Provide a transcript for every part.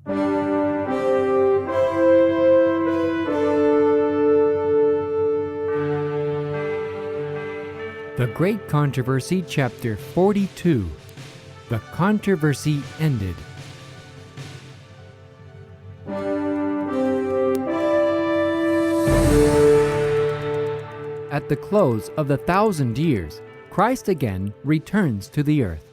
The Great Controversy, Chapter 42. The controversy ended. At the close of the 1,000 years, Christ again returns to the earth.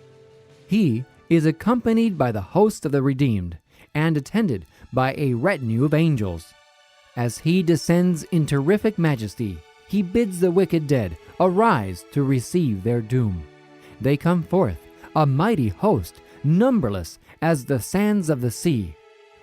He is accompanied by the host of the redeemed and attended by a retinue of angels. As he descends in terrific majesty, he bids the wicked dead arise to receive their doom. They come forth, a mighty host, numberless as the sands of the sea.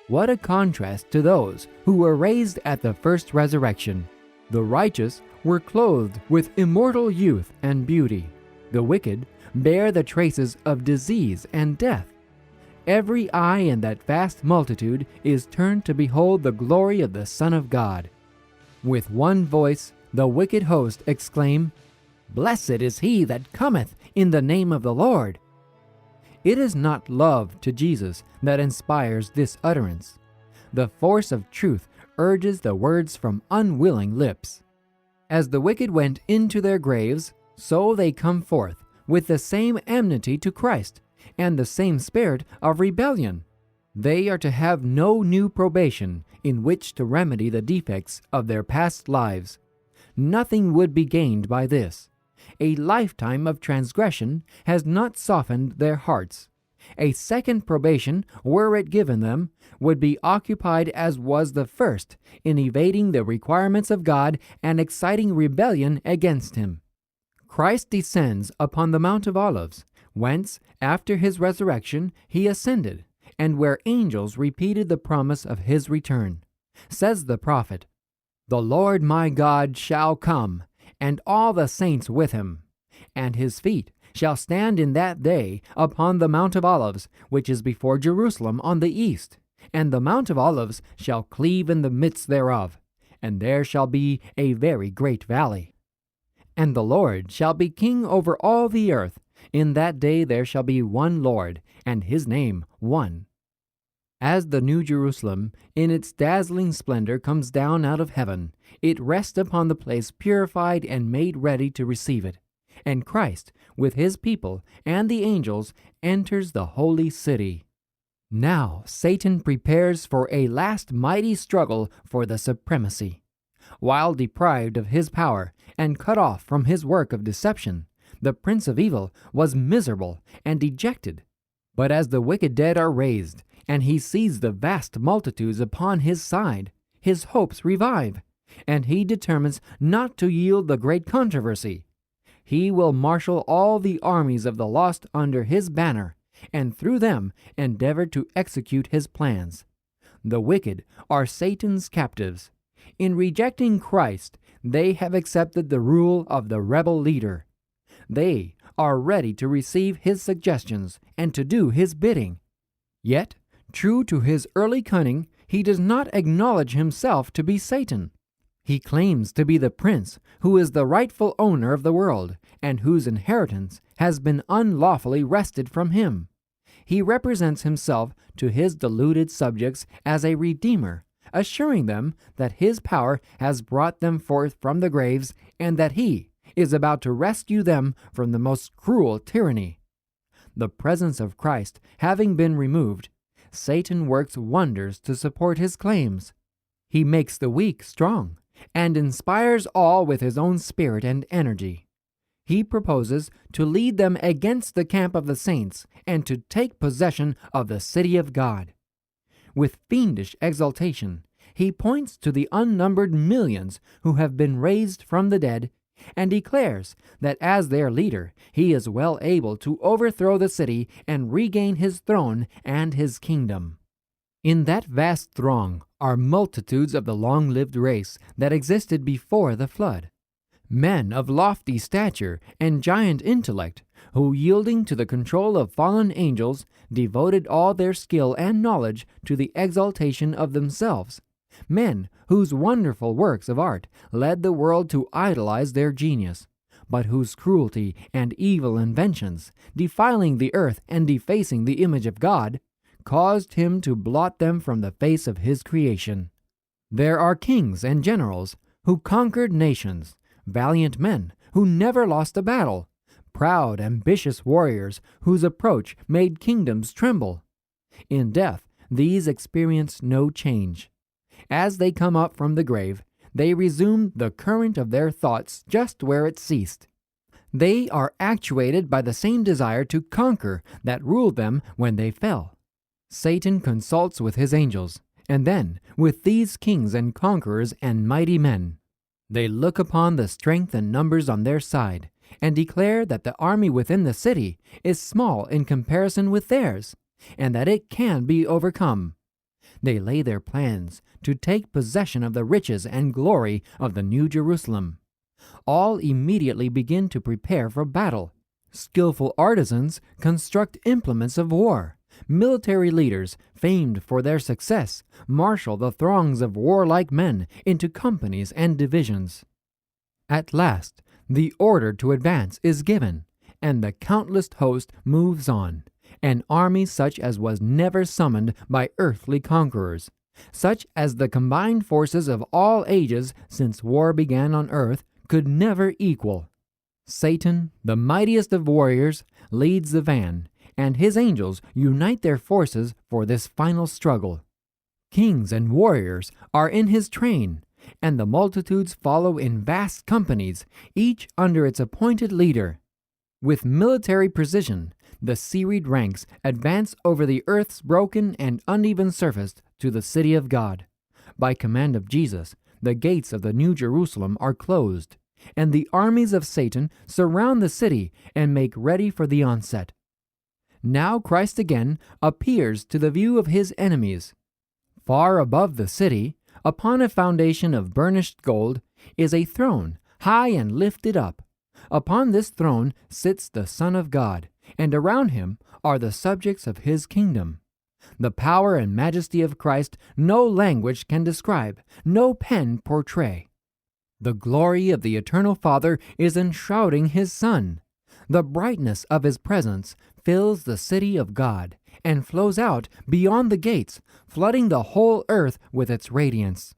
What a contrast to those who were raised at the first resurrection. The righteous were clothed with immortal youth and beauty. The wicked bear the traces of disease and death. Every eye in that vast multitude is turned to behold the glory of the Son of God. With one voice, the wicked host exclaim, "Blessed is he that cometh in the name of the Lord." It is not love to Jesus that inspires this utterance. The force of truth urges the words from unwilling lips. As the wicked went into their graves, so they come forth with the same enmity to Christ and the same spirit of rebellion. They are to have no new probation in which to remedy the defects of their past lives. Nothing would be gained by this. A lifetime of transgression has not softened their hearts. A second probation, were it given them, would be occupied as was the first in evading the requirements of God and exciting rebellion against Him. Christ descends upon the Mount of Olives, whence, after His resurrection, He ascended, and where angels repeated the promise of His return. Says the prophet, "The Lord my God shall come, and all the saints with Him, and His feet shall stand in that day upon the Mount of Olives, which is before Jerusalem on the east, and the Mount of Olives shall cleave in the midst thereof, and there shall be a very great valley. And the Lord shall be king over all the earth. In that day there shall be one Lord, and His name one." As the New Jerusalem, in its dazzling splendor, comes down out of heaven, it rests upon the place purified and made ready to receive it. And Christ, with His people and the angels, enters the holy city. Now Satan prepares for a last mighty struggle for the supremacy. While deprived of his power and cut off from his work of deception, the prince of evil was miserable and dejected. But as the wicked dead are raised, and he sees the vast multitudes upon his side, his hopes revive, and he determines not to yield the great controversy. He will marshal all the armies of the lost under his banner, and through them endeavor to execute his plans. The wicked are Satan's captives. In rejecting Christ, they have accepted the rule of the rebel leader. They are ready to receive his suggestions and to do his bidding. Yet, true to his early cunning, he does not acknowledge himself to be Satan. He claims to be the prince who is the rightful owner of the world and whose inheritance has been unlawfully wrested from him. He represents himself to his deluded subjects as a redeemer, assuring them that his power has brought them forth from the graves and that he is about to rescue them from the most cruel tyranny. The presence of Christ having been removed, Satan works wonders to support his claims. He makes the weak strong and inspires all with his own spirit and energy. He proposes to lead them against the camp of the saints and to take possession of the city of God. With fiendish exultation, he points to the unnumbered millions who have been raised from the dead and declares that as their leader, he is well able to overthrow the city and regain his throne and his kingdom. In that vast throng are multitudes of the long-lived race that existed before the flood. Men of lofty stature and giant intellect, who, yielding to the control of fallen angels, devoted all their skill and knowledge to the exaltation of themselves. Men whose wonderful works of art led the world to idolize their genius, but whose cruelty and evil inventions, defiling the earth and defacing the image of God, caused him to blot them from the face of his creation. There are kings and generals who conquered nations, valiant men who never lost a battle, proud, ambitious warriors whose approach made kingdoms tremble. In death, these experience no change. As they come up from the grave, they resume the current of their thoughts just where it ceased. They are actuated by the same desire to conquer that ruled them when they fell. Satan consults with his angels, and then with these kings and conquerors and mighty men. They look upon the strength and numbers on their side, and declare that the army within the city is small in comparison with theirs, and that it can be overcome. They lay their plans to take possession of the riches and glory of the New Jerusalem. All immediately begin to prepare for battle. Skillful artisans construct implements of war. Military leaders, famed for their success, marshal the throngs of warlike men into companies and divisions. At last, the order to advance is given, and the countless host moves on, an army such as was never summoned by earthly conquerors, such as the combined forces of all ages since war began on earth could never equal. Satan, the mightiest of warriors, leads the van, and his angels unite their forces for this final struggle. Kings and warriors are in his train, and the multitudes follow in vast companies, each under its appointed leader. With military precision, the serried ranks advance over the earth's broken and uneven surface to the city of God. By command of Jesus, the gates of the New Jerusalem are closed, and the armies of Satan surround the city and make ready for the onset. Now Christ again appears to the view of his enemies. Far above the city, upon a foundation of burnished gold, is a throne, high and lifted up. Upon this throne sits the Son of God, and around him are the subjects of his kingdom. The power and majesty of Christ no language can describe, no pen portray. The glory of the eternal Father is enshrouding his Son. The brightness of his presence fills the city of God and flows out beyond the gates, flooding the whole earth with its radiance.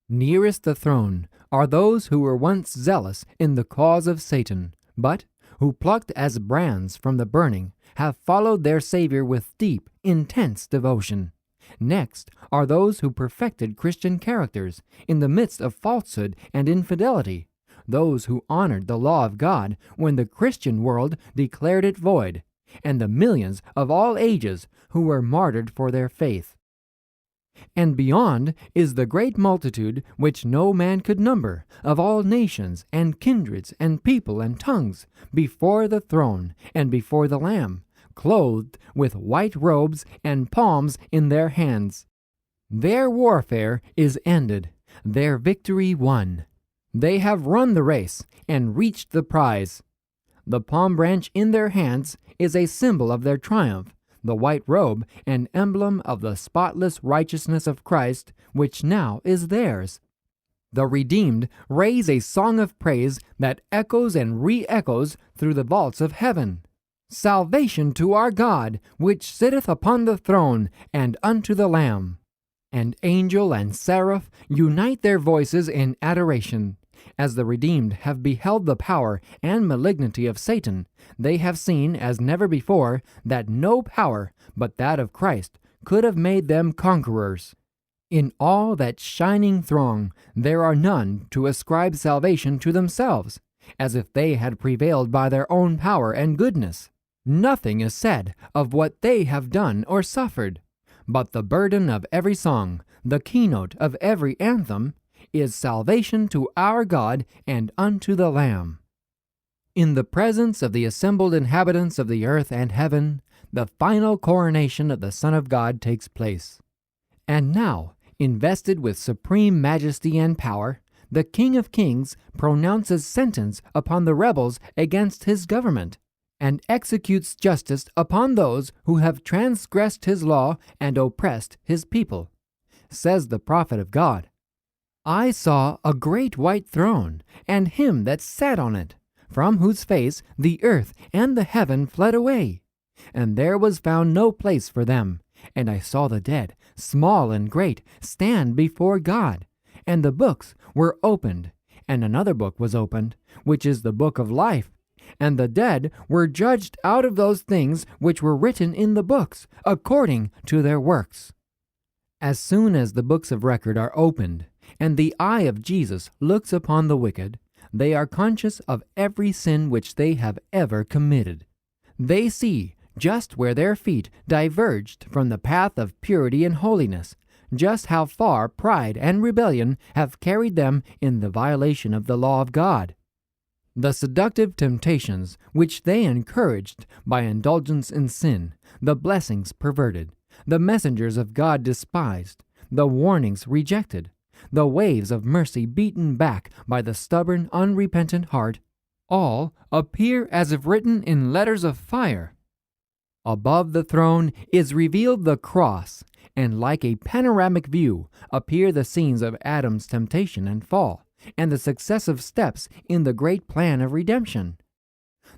Nearest the throne are those who were once zealous in the cause of Satan, but who, plucked as brands from the burning, have followed their Savior with deep, intense devotion. Next are those who perfected Christian characters in the midst of falsehood and infidelity, those who honored the law of God when the Christian world declared it void, and the millions of all ages who were martyred for their faith. And beyond is the great multitude which no man could number, of all nations and kindreds and people and tongues, before the throne and before the Lamb, clothed with white robes and palms in their hands. Their warfare is ended, their victory won. They have run the race and reached the prize. The palm branch in their hands is a symbol of their triumph, the white robe an emblem of the spotless righteousness of Christ, which now is theirs. The redeemed raise a song of praise that echoes and re-echoes through the vaults of heaven. Salvation to our God, which sitteth upon the throne, and unto the Lamb. And angel and seraph unite their voices in adoration. As the redeemed have beheld the power and malignity of Satan, they have seen, as never before, that no power but that of Christ could have made them conquerors. In all that shining throng there are none to ascribe salvation to themselves, as if they had prevailed by their own power and goodness. Nothing is said of what they have done or suffered, but the burden of every song, the keynote of every anthem, is salvation to our God and unto the Lamb. In the presence of the assembled inhabitants of the earth and heaven, the final coronation of the Son of God takes place. And now, invested with supreme majesty and power, the King of Kings pronounces sentence upon the rebels against his government, and executes justice upon those who have transgressed his law and oppressed his people. Says the prophet of God, I saw a great white throne, and him that sat on it, from whose face the earth and the heaven fled away. And there was found no place for them, And I saw the dead, small and great, stand before God. And the books were opened. And another book was opened, which is the book of life. And the dead were judged out of those things which were written in the books, according to their works. As soon as the books of record are opened, and the eye of Jesus looks upon the wicked, they are conscious of every sin which they have ever committed. They see just where their feet diverged from the path of purity and holiness, just how far pride and rebellion have carried them in the violation of the law of God. The seductive temptations which they encouraged by indulgence in sin, the blessings perverted, the messengers of God despised, the warnings rejected, the waves of mercy beaten back by the stubborn, unrepentant heart, all appear as if written in letters of fire. Above the throne is revealed the cross, and like a panoramic view appear the scenes of Adam's temptation and fall, and the successive steps in the great plan of redemption.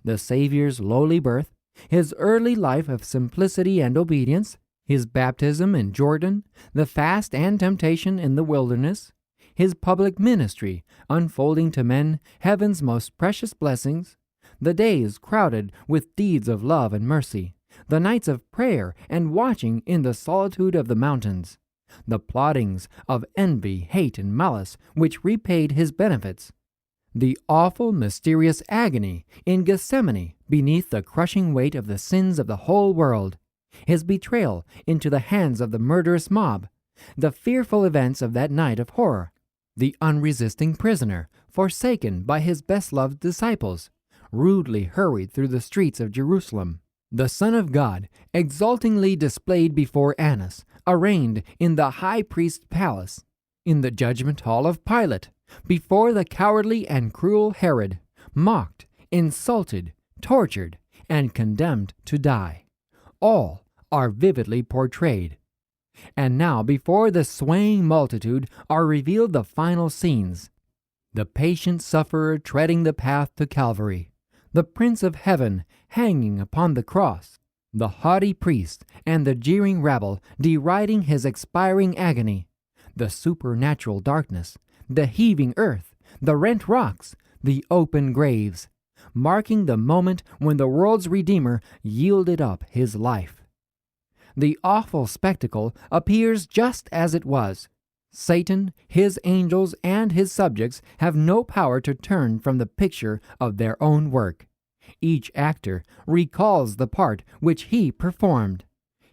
The Savior's lowly birth, his early life of simplicity and obedience, his baptism in Jordan, the fast and temptation in the wilderness, his public ministry unfolding to men heaven's most precious blessings, the days crowded with deeds of love and mercy, the nights of prayer and watching in the solitude of the mountains, the plottings of envy, hate, and malice which repaid his benefits, the awful, mysterious agony in Gethsemane beneath the crushing weight of the sins of the whole world, his betrayal into the hands of the murderous mob, the fearful events of that night of horror, the unresisting prisoner, forsaken by his best-loved disciples, rudely hurried through the streets of Jerusalem, the Son of God exultingly displayed before Annas, arraigned in the high priest's palace, in the judgment hall of Pilate, before the cowardly and cruel Herod, mocked, insulted, tortured, and condemned to die. All are vividly portrayed. And now before the swaying multitude are revealed the final scenes. The patient sufferer treading the path to Calvary, the Prince of Heaven hanging upon the cross, the haughty priest and the jeering rabble deriding his expiring agony, the supernatural darkness, the heaving earth, the rent rocks, the open graves, marking the moment when the world's Redeemer yielded up his life. The awful spectacle appears just as it was. Satan, his angels, and his subjects have no power to turn from the picture of their own work. Each actor recalls the part which he performed.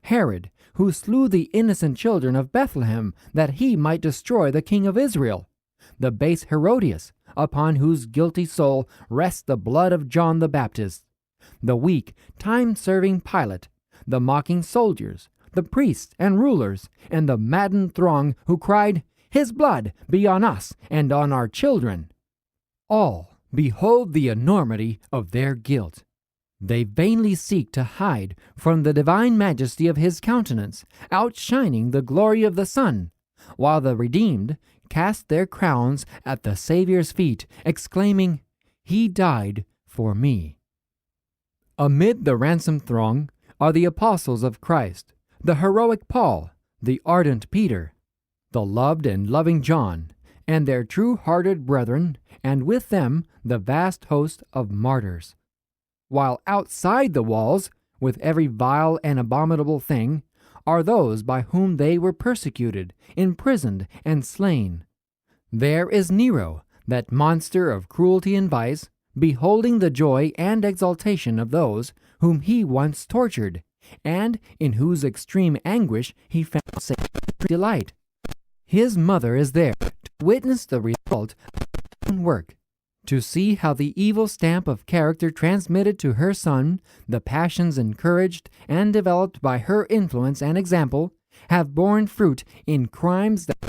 Herod, who slew the innocent children of Bethlehem that he might destroy the king of Israel. The base Herodias, upon whose guilty soul rests the blood of John the Baptist. The weak, time-serving Pilate, the mocking soldiers, the priests and rulers, and the maddened throng who cried, "His blood be on us and on our children." All behold the enormity of their guilt. They vainly seek to hide from the divine majesty of his countenance, outshining the glory of the sun, while the redeemed cast their crowns at the Savior's feet, exclaiming, "He died for me." Amid the ransomed throng are the apostles of Christ, the heroic Paul, the ardent Peter, the loved and loving John, and their true-hearted brethren, and with them the vast host of martyrs. While outside the walls, with every vile and abominable thing, are those by whom they were persecuted, imprisoned, and slain. There is Nero, that monster of cruelty and vice, beholding the joy and exultation of those whom he once tortured, and in whose extreme anguish he found sacred delight. His mother is there to witness the result of her own work, to see how the evil stamp of character transmitted to her son, the passions encouraged and developed by her influence and example, have borne fruit in crimes that